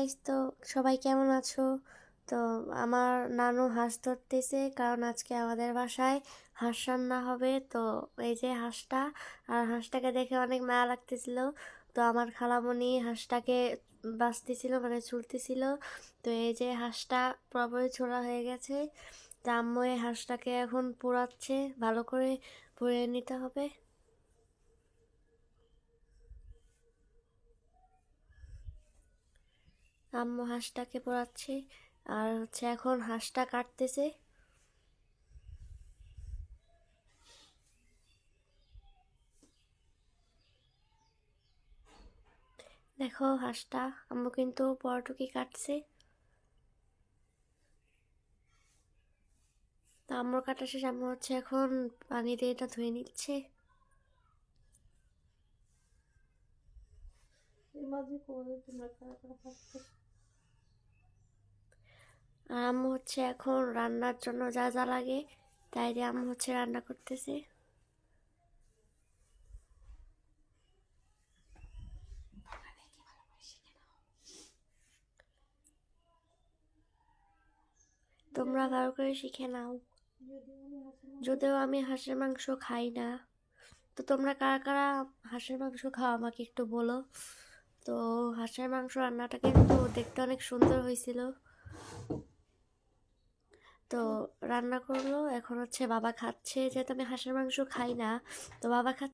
Guys, তো সবাই কেমন আছো? তো আমার নানু হাঁস ধরতেছে, কারণ আজকে আমাদের বাসায় হাঁস রান্না হবে। তো এই যে হাঁসটা, আর হাঁসটাকে দেখে অনেক মায়া লাগতেছিল। তো আমার খালামণি হাঁসটাকে বাছতেছিল, মানে ছুলতেছিল। তো এই যে হাঁসটা পুরোপুরি ছোড়া হয়ে গেছে। তো আম্মু এই হাঁসটাকে এখন পোড়াচ্ছে, ভালো করে পুড়িয়ে নিতে হবে। আম্মু হাঁসটাকে পোড়াচ্ছে, আর হচ্ছে এখন হাঁসটা কাটতেছে। দেখো হাঁসটা আম্মু কিন্তু পরটুকি কাটছে। তো আম্মুর কাটা শেষ, আম্মু হচ্ছে এখন পানি দিয়ে এটা ধুয়ে নিচ্ছে। আর আম্মু হচ্ছে এখন রান্নার জন্য যা যা লাগে তাই দিয়ে আম্মু হচ্ছে রান্না করতেছে। তোমরা ভালো করে শিখে নাও। যদিও আমি হাঁসের মাংস খাই না। তো তোমরা কারা কারা হাঁসের মাংস খাও আমাকে একটু বলো। তো হাঁসের মাংস রান্নাটা কিন্তু দেখতে অনেক সুন্দর হয়েছিল। তো রান্না করলো, এখন হচ্ছে বাবা খাচ্ছে, যেহেতু আমি হাঁসের মাংস খাই না, তো বাবা খাচ্ছে।